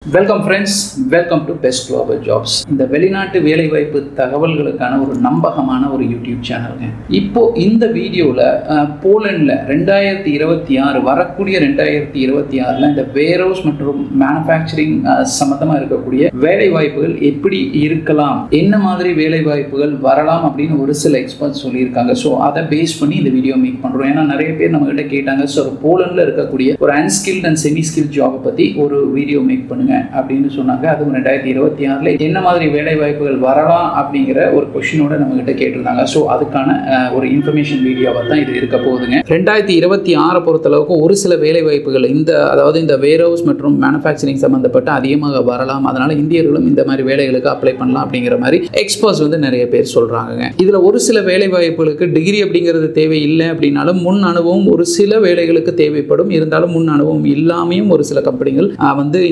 Welcome friends, welcome to Best Global Jobs. இந்த வெளிநாட்டு வேலைவாய்ப்பு தகவல்களுக்கான ஒரு நம்பகமான ஒரு யூடியூப் சேனலுங்க. இப்போ இந்த வீடியோவில் போலண்டில் 2026 வரக்கூடிய 2026 இந்த வேர்ஹவுஸ் மற்றும் மேனுஃபேக்சரிங் சம்மந்தமாக இருக்கக்கூடிய வேலைவாய்ப்புகள் எப்படி இருக்கலாம், என்ன மாதிரி வேலைவாய்ப்புகள் வரலாம் அப்படின்னு ஒரு சில எக்ஸ்பர்ட்ஸ் சொல்லியிருக்காங்க. ஸோ அதை பேஸ் பண்ணி இந்த வீடியோ மேக் பண்ணுறோம். ஏன்னா நிறைய பேர் நம்மகிட்ட கேட்டாங்க, ஸோ போலண்டில் இருக்கக்கூடிய ஒரு அன்ஸ்கில்ட் அண்ட் செமி ஸ்கில் ஜாபை பற்றி ஒரு வீடியோ மேக் பண்ணுங்க அப்படின்னு சொன்னாங்க. அதுவும் 2026 என்ன மாதிரி வேலை வாய்ப்புகள் வரலாம் அப்படிங்கிற ஒரு கொஸ்டினோட நம்ம கிட்ட கேட்டிருந்தாங்க. ஸோ அதுக்கான ஒரு இன்ஃபர்மேஷன் வீடியோவாக தான் இது இருக்க போகுதுங்க. 2026 பொறுத்தளவுக்கு ஒரு சில வேலை வாய்ப்புகள் அதாவது இந்த வேர்ஹவுஸ் மற்றும் மேனுஃபேக்சரிங் சம்பந்தப்பட்ட அதிகமாக வரலாம். அதனால இந்தியர்களும் இந்த மாதிரி வேலைகளுக்கு அப்ளை பண்ணலாம் அப்படிங்கிற மாதிரி எக்ஸ்பர்ட்ஸ் நிறைய பேர் சொல்றாங்க. இதுல ஒரு சில வேலை வாய்ப்புகளுக்கு டிகிரி அப்படிங்கிறது தேவை இல்லை அப்படின்னாலும் முன் அனுபவம் ஒரு சில வேலைகளுக்கு தேவைப்படும். இருந்தாலும் முன் அனுபவம் இல்லாமையும் ஒரு சில கம்பெனிகள்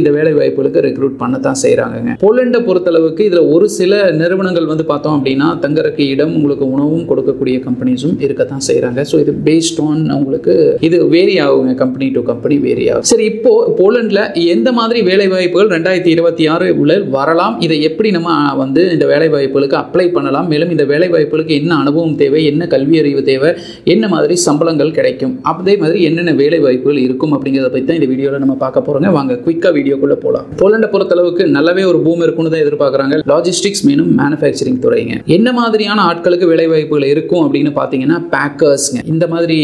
இந்த வேலை வாய்ப்புகளுக்கு ரெக்ரூட் பண்ணத்தான் செய்யறாங்க. போலண்டை பொறுத்தளவுக்கு இதுல ஒரு சில நிறுவனங்கள் பார்த்தோம் அப்படின்னா தங்கறக்கு இடம், உங்களுக்கு உணவும் கொடுக்கக்கூடிய கம்பெனிஸும் இருக்கத்தான் செய்யறாங்க. ஸோ இது பேஸ்ட் ஆன் உங்களுக்கு இது வேரி ஆகுங்க, கம்பெனி டு கம்பெனி வேரி ஆகும். சரி, இப்போ போலண்ட்ல எந்த மாதிரி வேலை வாய்ப்புகள் 2026 வரலாம், இதை எப்படி நம்ம இந்த வேலை வாய்ப்புகளுக்கு அப்ளை பண்ணலாம், மேலும் இந்த வேலை வாய்ப்புகளுக்கு என்ன அனுபவம் தேவை, என்ன கல்வி அறிவு தேவை, என்ன மாதிரி சம்பளங்கள் கிடைக்கும், அதே மாதிரி என்னென்ன வேலை வாய்ப்புகள் இருக்கும் அப்படிங்கிறத பற்றி தான் இந்த வீடியோவில் நம்ம பார்க்க போறோங்க. வாங்க குயிக்கா வீடியோக்குள்ள போலாம். போலண்டை பொறுத்தளவுக்கு நல்லாவே ஒரு பூம் இருக்குன்னு தான் எதிர்பார்க்குறாங்க. லாஜிஸ்டிக்ஸ் மேலும் மேனுஃபேக்சரிங் துறைங்க. என்ன மாதிரியான ஆட்களுக்கு வேலை வாய்ப்புகள் இருக்கும் அப்படின்னு பார்த்தீங்கன்னா பேக்கர்ஸ்ங்க. இந்த மாதிரி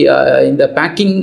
இந்த பேக்கிங்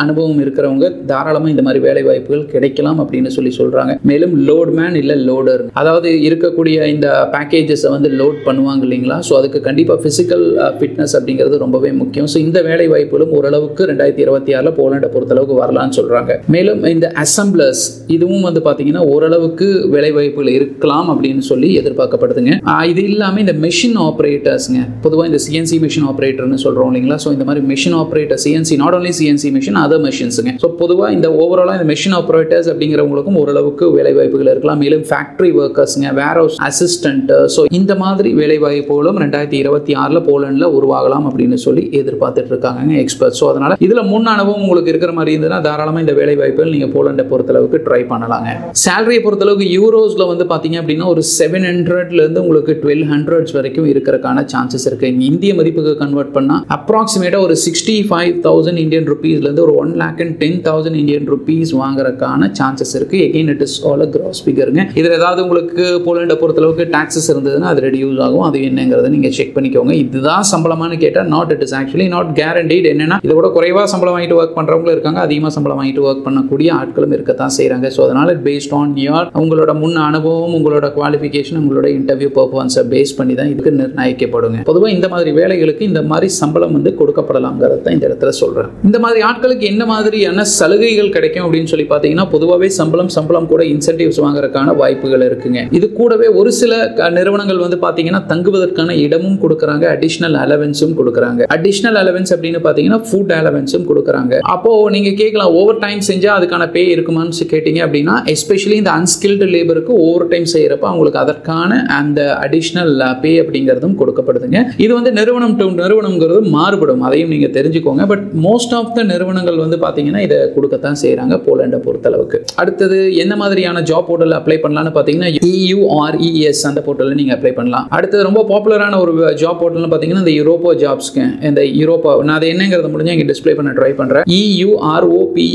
அனுபவம் இருக்கிறவங்க தாராளமாக இந்த மாதிரி வேலை வாய்ப்புகள் கிடைக்கலாம் அப்படின்னு சொல்றாங்க. மேலும் லோட்மேன் இல்லை லோடர், அதாவது இருக்கக்கூடிய இந்த பேக்கேஜஸ் லோட் பண்ணுவாங்க இல்லைங்களா. ஸோ அதுக்கு கண்டிப்பாக பிசிக்கல் ஃபிட்னஸ் அப்படிங்கிறது ரொம்பவே முக்கியம். ஸோ இந்த வேலை வாய்ப்புகளும் ஓரளவுக்கு 2026 போலண்டை பொறுத்தளவுக்கு வரலாம்னு சொல்றாங்க. மேலும் இந்த அசம்பிளர்ஸ் இதுவும் பார்த்தீங்கன்னா ஓரளவுக்கு வேலை வாய்ப்புகள் இருக்கலாம் அப்படின்னு சொல்லி எதிர்பார்க்கப்படுதுங்க. இது இல்லாமல் இந்த மெஷின் ஆப்ரேட்டர்ஸ்ங்க, பொதுவாக இந்த சிஎன்சி மெஷின் ஆப்ரேட்டர்னு சொல்றோம் இல்லைங்களா. ஸோ இந்த மாதிரி machine operator CNC, not only CNC machine, other மெஷின்ஸுங்க. ஸோ பொதுவாக இந்த ஓவராலாக இந்த மெஷின் ஆப்ரேட்டர்ஸ் அப்படிங்கிறவங்களுக்கும் ஓரளவுக்கு வேலை வாய்ப்புகள் இருக்கலாம். மேலும் ஃபேக்டரி ஒர்க்கர்ஸ்ங்க, வேர் ஹவுஸ் அசிஸ்டன்ட், ஸோ இந்த மாதிரி வேலை வாய்ப்புகளும் 2026 போலண்டில் உருவாகலாம் அப்படின்னு சொல்லி எதிர்பார்த்துட்டு இருக்காங்க எக்ஸ்பர்ட். ஸோ அதனால இதுல முன் அனுபவம் உங்களுக்கு இருக்கிற மாதிரி இருந்ததுன்னா தாராளமாக இந்த வேலை வாய்ப்புகள் நீங்க போலண்டை பொறுத்தளவுக்கு ட்ரை பண்ணலாங்க. சேலரியை பொறுத்தளவுக்கு யூரோஸ்ல பாத்தீங்க அப்படின்னா ஒரு 700 இருந்து உங்களுக்கு 1200 வரைக்கும் இருக்கிறதுக்கான சான்சஸ் இருக்கு. இந்திய மதிப்புக்கு கன்வெர்ட் பண்ணா அப்ராக்சிமேட்டா ஒரு 65,000 இந்தியன் ருபீஸ்ல இருந்து ஒரு 1,10,000 இந்தியன் ருபீஸ் வாங்குறதுக்கான சான்சஸ் இருக்கு. Again it is all gross ஃபிகருங்க. இதுல ஏதாவது உங்களுக்கு போலண்டை பொறுத்தளவுக்கு டாக்ஸஸ் இருந்ததுன்னா அது ரெடியூஸ் ஆகும். அது என்னங்கிறத நீங்க செக் பண்ணிக்கோங்க. இதுதான் சம்பளமானு கேட்டா not, it is actually not guaranteed. என்னன்னா இதை விட குறைவா சம்பளம் வாங்கிட்டு ஒர்க் பண்றவங்களும் இருக்காங்க, அதிகமாக சம்பளம் வாங்கிட்டு ஒர்க் பண்ணக்கூடிய ஆட்களும் இருக்கத்தான் செய்யறாங்க. ஸோ அதனால பேஸ்ட் ஆன் யோர் உங்களோட முன் அனுபவம், உங்களோட குவாலிஃபிகேஷன், உங்களோட இன்டர்வியூ பெர்ஃபார்மன்ஸை பேஸ் பண்ணி தான் இதுக்கு நிர்ணயிக்கப்படுங்க. பொதுவாக இந்த மாதிரி வேலைகளுக்கு இந்த மாதிரி சம்பளம் கொடுக்கப்படலாம்ங்கிறத இந்த இடத்துல சொல்றேன். இந்த மாதிரி ஆட்களுக்கு என்ன மாதிரியான சலுகைகள் கிடைக்கும் அப்படின்னு சொல்லி பார்த்தீங்கன்னா பொதுவாகவே சம்பளம் கூட இன்சென்டிவ்ஸ் வாங்குறதுக்கான வாய்ப்புகள் இருக்குங்க. இது கூடவே ஒரு சில நிறுவனங்கள் பார்த்தீங்கன்னா தங்குவதற்கான இடமும் கொடுக்குறாங்க, அடிஷனல் அலவன்ஸும் கொடுக்குறாங்க. அடிஷனல் அலவன்ஸ் அப்படின்னு பார்த்தீங்கன்னா ஃபுட் அலவன்ஸும் கொடுக்குறாங்க. அப்போ நீங்க கேட்கலாம், ஓவர் டைம் செஞ்சா அதுக்கான பே இருக்குமான்னு கேட்டீங்க அப்படின்னா எஸ்பெஷலி இந்த அன்ஸ்கில்டு லேபருக்கு ஓவர் டைம் செய்யறப்ப அவங்களுக்கு அதற்கான அந்த அடிஷனல் பே அப்படிங்கிறதும் கொடுக்கப்படுதுங்க. இது நிறுவனம் டு நிறுவனம்ங்கிறது மாறுபடும், அதையும் நீங்க தெரிஞ்சுக்கோங்க. பட் மோஸ்ட் ஆஃப் த நிறுவனங்கள் பார்த்தீங்கன்னா இதை கொடுக்கத்தான் செய்யறாங்க போலண்டை பொறுத்தளவுக்கு. அடுத்தது என்ன மாதிரியான ஜாப் போர்ட்டல் அப்ளை பண்ணலாம்னு பார்த்தீங்கன்னா EURES அந்த போர்ட்டலில் நீங்க அப்ளை பண்ணலாம். அடுத்தது ரொம்ப பாப்புலரான ஒரு ஜாப் போர்ட்டல் பார்த்தீங்கன்னா இந்த யூரோப்பா ஜாப்ஸ்க்கு, இந்த யூரோப்பா நான் அதை என்னங்கிறத முடிஞ்சா இங்கே டிஸ்பிளே பண்ண ட்ரை பண்றேன். EUROPA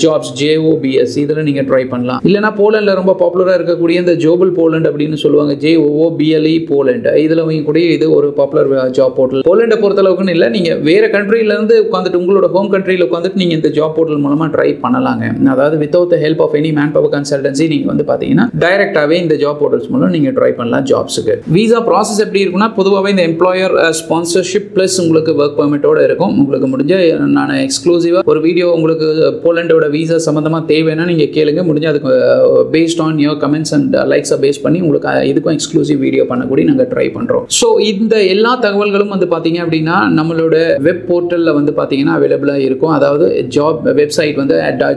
ஜாப்ஸ் JOBS இதில் நீங்க ட்ரை பண்ணலாம். இல்லைனா போலண்டில் ரொம்ப பாப்புலராக இருக்கக்கூடிய இந்த ஜோபல் போலண்ட் அப்படின்னு சொல்லுவாங்க, JOOBLE போலண்ட், இதில் கூட இது ஒரு பாப்புலர் ஜாப் போர்ட்டல். போலண்டை பொறுத்தளவுக்குன்னு இல்லை, நீங்க வேற கண்ட்ரில இருந்து உட்காந்துட்டு உங்களோட ஹோம் கண்ட்ரியில் உட்காந்துட்டு நீங்க இந்த ஜாப் போர்ட்டல் மூலமா ட்ரை பண்ணலாங்க. அதாவது without the help of any manpower consultancy நீங்க பார்த்தீங்கன்னா டைரக்டாவே இந்த ஜாப் போர்ட்டல்ஸ் மூலம் நீங்க ட்ரை பண்ணலாம் ஜாப்ஸுக்கு. விசா ப்ராசஸ் எப்படி இருக்குன்னா பொதுவாகவே இந்த எம்ப்ளாயர் ஸ்பான்சர்ஷிப் பிளஸ் உங்களுக்கு ஒர்க் பெர்மிட்டோட இருக்கும். உங்களுக்கு முடிஞ்ச நான் எக்ஸ்க்ளூசிவா ஒரு வீடியோ உங்களுக்கு போலண்டோட விசா சம்பந்தமா தேவைன்னா நீங்க கேளுங்க. முடிஞ்ச அதுக்கு paste on your comments and லைக்ஸை பேஸ் பண்ணி உங்களுக்கு இதுக்கும் எக்ஸ்க்ளூசிவ் வீடியோ பண்ணக்கூடி நாங்கள் ட்ரை பண்ணுறோம். ஸோ இந்த எல்லா தகவல்களும் பார்த்தீங்க அப்படின்னா நம்மளோட வெப் போர்ட்டலில் பார்த்தீங்கன்னா அவைலபிளாக இருக்கும். அதாவது ஜாப் வெப்சைட்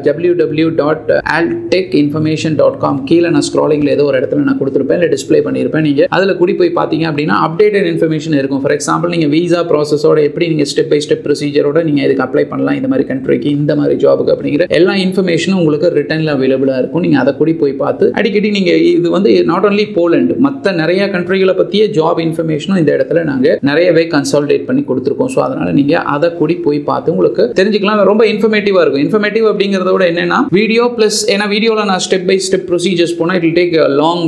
www.altechinformation.com கீழே நான் ஸ்க்ராலிங்கில் ஏதோ ஒரு இடத்துல நான் கொடுத்துருப்பேன், இல்லை டிஸ்பிளே பண்ணியிருப்பேன். நீங்கள் அதில் கூடி போய் பார்த்தீங்க அப்படின்னா அப்டேட்டட் இன்ஃபர்மேஷன் இருக்கும். ஃபார் எக்ஸாம்பிள் நீங்கள் விசா ப்ராசஸோட எப்படி நீங்கள் ஸ்டெப் பை ஸ்டெப் ப்ரொசீஜரோட நீங்கள் இதுக்கு அப்ளை பண்ணலாம், இந்த மாதிரி கண்ட்ரிக்கு இந்த மாதிரி ஜாபுக்கு அப்படிங்கிற எல்லா இன்ஃபர்மேஷனும் உங்களுக்கு ரிட்டனில் அவைலபிளாக இருக்கும். நீங்கள் அதை கூடி போய் பார்த்து அடிக்கடி நீங்கள் இது வந்து நாட் ஒன்லி போலண்ட், மற்ற நிறைய கண்ட்ரிகளை பற்றிய ஜாப் இன்ஃபர்மேஷனும் இந்த இடத்துல நாங்கள் நிறையவே கன்சாலிடேட் பண்ணி கொடுத்துருக்கோம். ஸோ அதனால நீங்கள் அதை கூடி போய் பார்த்து உங்களுக்கு தெரிஞ்சுக்கலாம். ரொம்ப இன்ஃபர்மேட்டிவாக இருக்கும். இன்ஃபர்மேட்டிவ் அப்படிங்கிறத விட என்னன்னா வீடியோ ப்ளஸ், ஏன்னா வீடியோவில் நான் ஸ்டெப் பை ஸ்டெப் ப்ரொசீஜர்ஸ் போனால் இட் வில் டேக் லாங்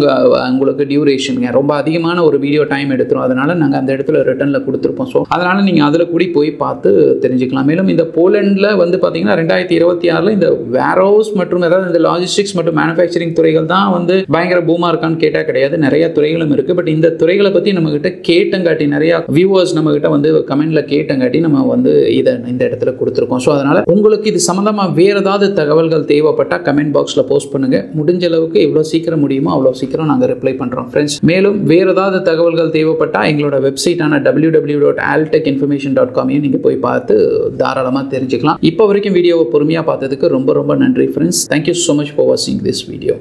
உங்களுக்கு டியூரேஷனுங்க, ரொம்ப அதிகமான ஒரு வீடியோ டைம் எடுத்துரும். அதனால நாங்கள் அந்த இடத்துல ரிட்டர்னில் கொடுத்துருப்போம். ஸோ அதனால நீங்கள் அதில் கூடி போய் பார்த்து தெரிஞ்சுக்கலாம். மேலும் இந்த போலண்டில் வந்து பார்த்தீங்கன்னா 2026 இந்த வேர்ஹவுஸ் மற்றும் அதாவது இந்த லாஜிஸ்டிக்ஸ் மற்றும் மேனுஃபேக்சரிங் துறைகள் தான் வந்து பயங்கர பூமா இருக்கான்னு கேட்டால் கிடையாது, நிறைய துறைகளும் இருக்குது. பட் இந்த துறைகளை பற்றி நம்மகிட்ட கேட்டங்காட்டி, நிறைய வியூவர்ஸ் நம்மகிட்ட வந்து கமெண்ட்ல கேட்டங்காட்டி நம்ம வந்து இதை இந்த இடத்துல கொடுத்துருக்கோம். ஸோ அதனால உங்களுக்கு இது சம்மந்தமாக வேறு ஏதாவது தகவல்கள் தேவைப்பட்டால் கமெண்ட் பாக்ஸில் போஸ்ட் பண்ணுங்க. முடிஞ்ச அளவுக்கு எவ்வளோ சீக்கிரம் முடியுமோ அவ்வளோ சீக்கிரம் நாங்கள் ரிப்ளை பண்ணுறோம் ஃப்ரெண்ட்ஸ். மேலும் வேறு ஏதாவது தகவல்கள் தேவைப்பட்டால் எங்களோட வெப்சைட்டான www.altechinformation.com நீங்கள் போய் பார்த்து தாராளமாக தெரிஞ்சுக்கலாம். இப்போ வரைக்கும் வீடியோவை பொறுமையாக பார்த்ததுக்கு ரொம்ப ரொம்ப நன்றி friends. Thank you so much for வாட்சிங் திஸ் வீடியோ.